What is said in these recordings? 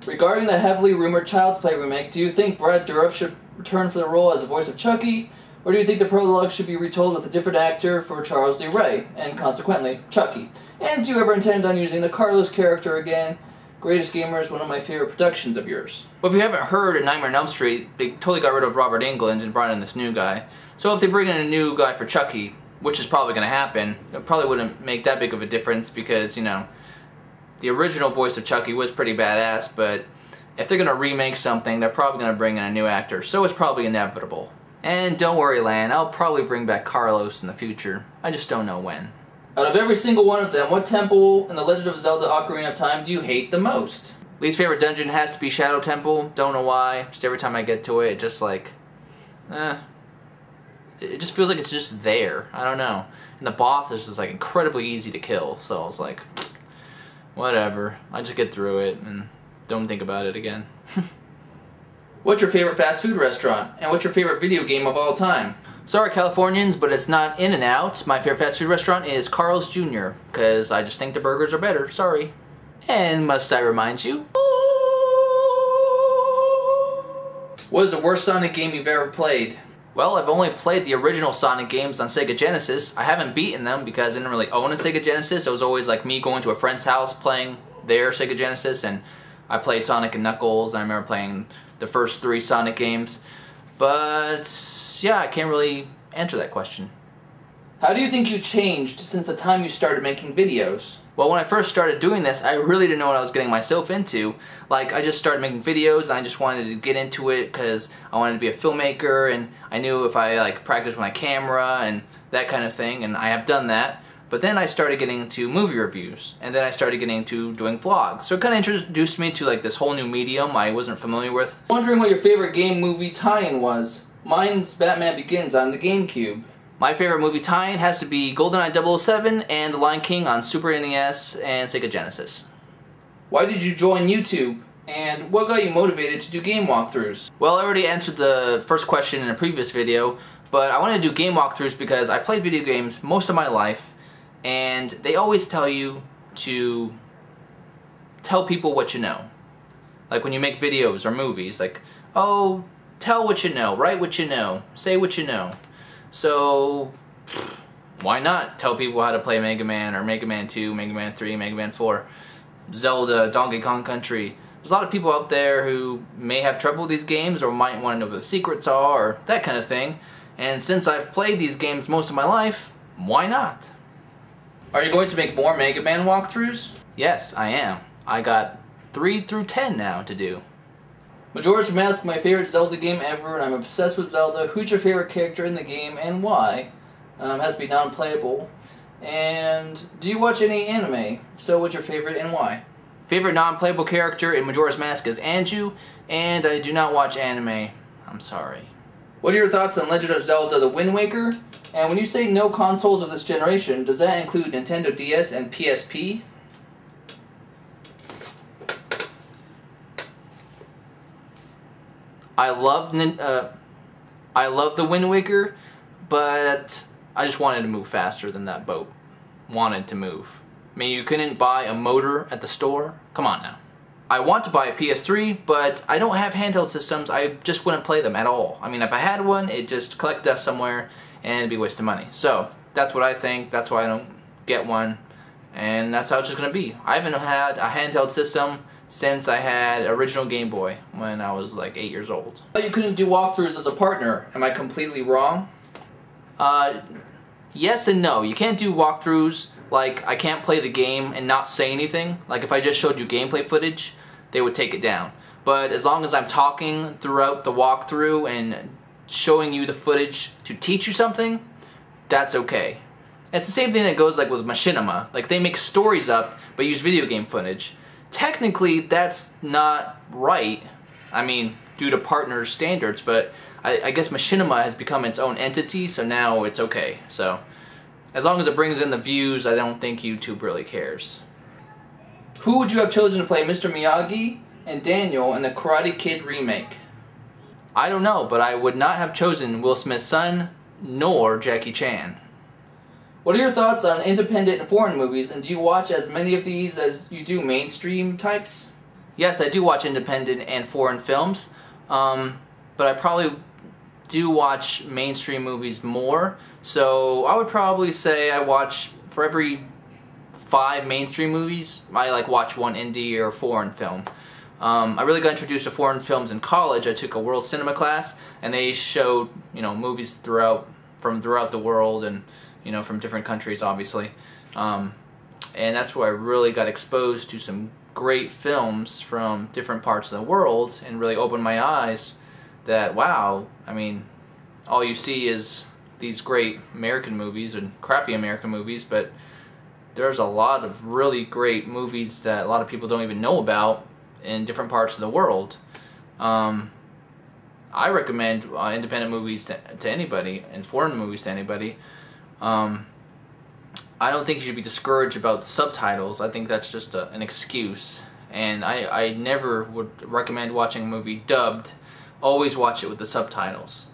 Regarding the heavily rumored Child's Play remake, do you think Brad Dourif should return for the role as the voice of Chucky, or do you think the prologue should be retold with a different actor for Charles Lee Ray, and consequently, Chucky? And do you ever intend on using the Carlos character again? Greatest Gamer is one of my favorite productions of yours. Well, if you haven't heard, in Nightmare on Elm Street, they totally got rid of Robert Englund and brought in this new guy. So if they bring in a new guy for Chucky, which is probably going to happen, it probably wouldn't make that big of a difference because, you know, the original voice of Chucky was pretty badass, but if they're going to remake something, they're probably going to bring in a new actor, so it's probably inevitable. And don't worry, Lan, I'll probably bring back Carlos in the future. I just don't know when. Out of every single one of them, what temple in The Legend of Zelda Ocarina of Time do you hate the most? Least favorite dungeon has to be Shadow Temple. Don't know why. Just every time I get to it, it just like... it just feels like it's just there. I don't know. And the boss is just like incredibly easy to kill, so I was like... whatever. I just get through it and don't think about it again. What's your favorite fast food restaurant? And what's your favorite video game of all time? Sorry, Californians, but it's not In-N-Out. My favorite fast food restaurant is Carl's Jr., because I just think the burgers are better. Sorry. And must I remind you? What is the worst Sonic game you've ever played? Well, I've only played the original Sonic games on Sega Genesis. I haven't beaten them because I didn't really own a Sega Genesis. It was always like me going to a friend's house playing their Sega Genesis, and I played Sonic and Knuckles. I remember playing the first 3 Sonic games. But yeah, I can't really answer that question. How do you think you changed since the time you started making videos? Well, when I first started doing this, I really didn't know what I was getting myself into. Like, I just started making videos, and I just wanted to get into it because I wanted to be a filmmaker, and I knew if I like practiced with my camera and that kind of thing, and I have done that. But then I started getting into movie reviews, and then I started getting into doing vlogs. So it kind of introduced me to like this whole new medium I wasn't familiar with. Wondering what your favorite game movie tie-in was. Mine's Batman Begins on the GameCube. My favorite movie tie-in has to be GoldenEye 007 and The Lion King on Super NES and Sega Genesis. Why did you join YouTube? And what got you motivated to do game walkthroughs? Well, I already answered the first question in a previous video, but I wanted to do game walkthroughs because I played video games most of my life, and they always tell you to tell people what you know. Like when you make videos or movies, like, oh, tell what you know, write what you know, say what you know. So, why not tell people how to play Mega Man or Mega Man 2, Mega Man 3, Mega Man 4, Zelda, Donkey Kong Country. There's a lot of people out there who may have trouble with these games or might want to know what the secrets are or that kind of thing. And since I've played these games most of my life, why not? Are you going to make more Mega Man walkthroughs? Yes, I am. I got 3 through 10 now to do. Majora's Mask, my favorite Zelda game ever, and I'm obsessed with Zelda. Who's your favorite character in the game and why? Has to be non-playable. And do you watch any anime? If so, what's your favorite and why? Favorite non-playable character in Majora's Mask is Anju, and I do not watch anime. I'm sorry. What are your thoughts on Legend of Zelda The Wind Waker? And when you say no consoles of this generation, does that include Nintendo DS and PSP? I love the Wind Waker, but I just wanted to move faster than that boat wanted to move. I mean, you couldn't buy a motor at the store? Come on now. I want to buy a PS3, but I don't have handheld systems. I just wouldn't play them at all. I mean, if I had one, it'd just collect dust somewhere and it'd be a waste of money. So, that's what I think. That's why I don't get one. And that's how it's just going to be. I haven't had a handheld system since I had original Game Boy when I was like 8 years old. You couldn't do walkthroughs as a partner. Am I completely wrong? Yes and no. You can't do walkthroughs. Like, I can't play the game and not say anything. Like, if I just showed you gameplay footage, they would take it down. But as long as I'm talking throughout the walkthrough and showing you the footage to teach you something, that's okay. It's the same thing that goes like with Machinima. Like, they make stories up, but use video game footage. Technically, that's not right. I mean, due to partner standards, but I guess Machinima has become its own entity, so now it's okay. So, as long as it brings in the views, I don't think YouTube really cares. Who would you have chosen to play Mr. Miyagi and Daniel in the Karate Kid remake? I don't know, but I would not have chosen Will Smith's son, nor Jackie Chan. What are your thoughts on independent and foreign movies, and do you watch as many of these as you do mainstream types? Yes, I do watch independent and foreign films, but I probably do watch mainstream movies more. So I would probably say I watch, for every 5 mainstream movies, I like watch 1 indie or foreign film. I really got introduced to foreign films in college. I took a world cinema class, and they showed, movies from throughout the world, and from different countries, obviously. And that's where I really got exposed to some great films from different parts of the world, and really opened my eyes that, wow, I mean, all you see is these great American movies and crappy American movies, but there's a lot of really great movies that a lot of people don't even know about in different parts of the world. I recommend independent movies to anybody, and foreign movies to anybody. I don't think you should be discouraged about the subtitles. I think that's just an excuse. And I never would recommend watching a movie dubbed. Always watch it with the subtitles.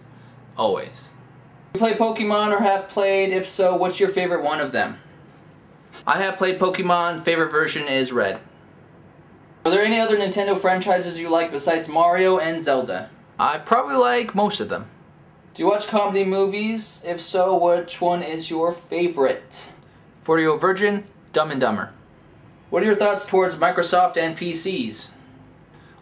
Always. You play Pokemon or have played? If so, what's your favorite one of them? I have played Pokemon. Favorite version is Red. Are there any other Nintendo franchises you like besides Mario and Zelda? I probably like most of them. Do you watch comedy movies? If so, which one is your favorite? 40-Year-Old Virgin, Dumb and Dumber. What are your thoughts towards Microsoft and PCs?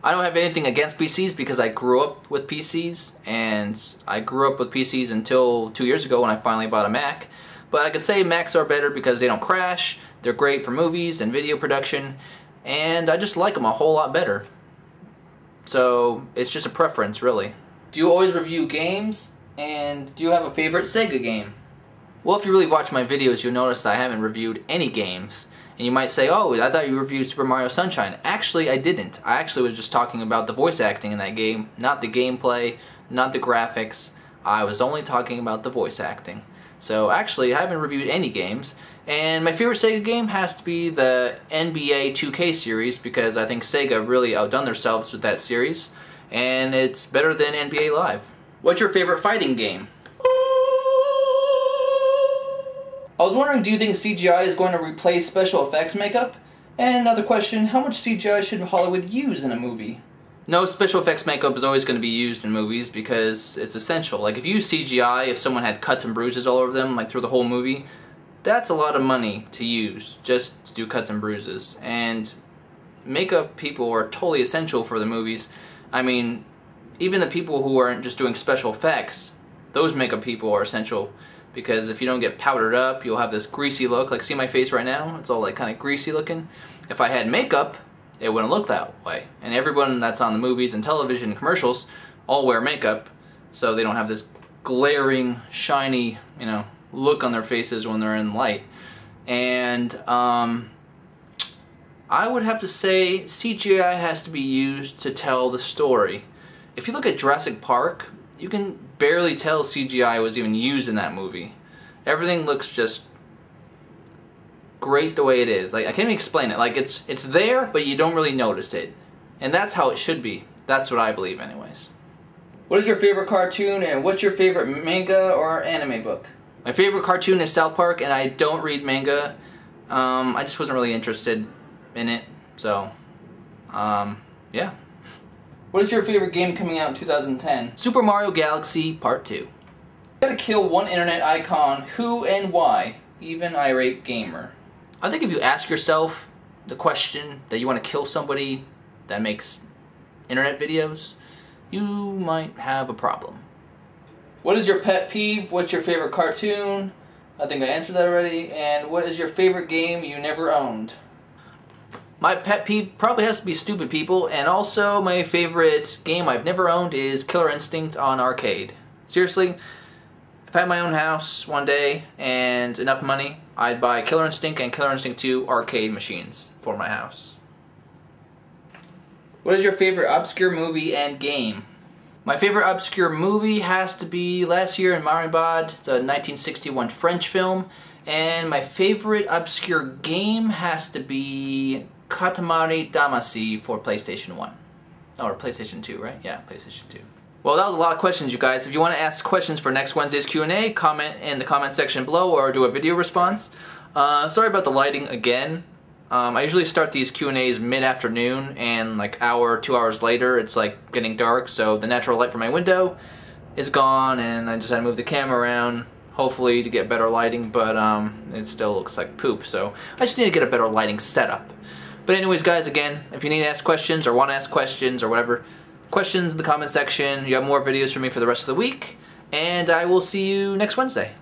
I don't have anything against PCs because I grew up with PCs, and I grew up with PCs until 2 years ago when I finally bought a Mac. But I could say Macs are better because they don't crash, they're great for movies and video production, and I just like them a whole lot better. So it's just a preference, really. Do you always review games? And do you have a favorite Sega game? Well, if you really watch my videos, you'll notice I haven't reviewed any games. And you might say, oh, I thought you reviewed Super Mario Sunshine. Actually, I didn't. I actually was just talking about the voice acting in that game, not the gameplay, not the graphics. I was only talking about the voice acting. So actually, I haven't reviewed any games. And my favorite Sega game has to be the NBA 2K series, because I think Sega really outdone themselves with that series. And it's better than NBA Live. What's your favorite fighting game? I was wondering, do you think CGI is going to replace special effects makeup? And another question, how much CGI should Hollywood use in a movie? No, special effects makeup is always going to be used in movies because it's essential. Like, if you use CGI, if someone had cuts and bruises all over them, like through the whole movie, that's a lot of money to use just to do cuts and bruises. And makeup people are totally essential for the movies. I mean, even the people who aren't just doing special effects, those makeup people are essential, because if you don't get powdered up, you'll have this greasy look. Like, see my face right now? It's all like kind of greasy looking. If I had makeup, it wouldn't look that way. And everyone that's on the movies and television commercials all wear makeup, so they don't have this glaring, shiny, look on their faces when they're in light. And I would have to say CGI has to be used to tell the story. If you look at Jurassic Park, you can barely tell CGI was even used in that movie. Everything looks just great the way it is. Like, I can't even explain it. Like, it's there, but you don't really notice it. And that's how it should be. That's what I believe anyways. What is your favorite cartoon, and what's your favorite manga or anime book? My favorite cartoon is South Park, and I don't read manga. I just wasn't really interested in it. So, yeah. What is your favorite game coming out in 2010? Super Mario Galaxy Part 2. You gotta kill one internet icon, who and why? Even irate gamer. I think if you ask yourself the question that you want to kill somebody that makes internet videos, you might have a problem. What is your pet peeve? What's your favorite cartoon? I think I answered that already. And what is your favorite game you never owned? My pet peeve probably has to be stupid people, and also my favorite game I've never owned is Killer Instinct on arcade. Seriously, if I had my own house one day and enough money, I'd buy Killer Instinct and Killer Instinct 2 arcade machines for my house. What is your favorite obscure movie and game? My favorite obscure movie has to be Last Year in Marienbad. It's a 1961 French film. And my favorite obscure game has to be Katamari Damacy for PlayStation 1. Or PlayStation 2, right? Yeah, PlayStation 2. Well, that was a lot of questions, you guys. If you want to ask questions for next Wednesday's Q&A, comment in the comment section below or do a video response. Sorry about the lighting again. I usually start these Q&As mid-afternoon, and like hour, 2 hours later, it's like getting dark, so the natural light from my window is gone, and I just had to move the camera around, hopefully to get better lighting, but it still looks like poop, so I just need to get a better lighting setup. But anyways, guys, again, if you need to ask questions or want to ask questions or whatever, questions in the comment section. You have more videos for me for the rest of the week, and I will see you next Wednesday.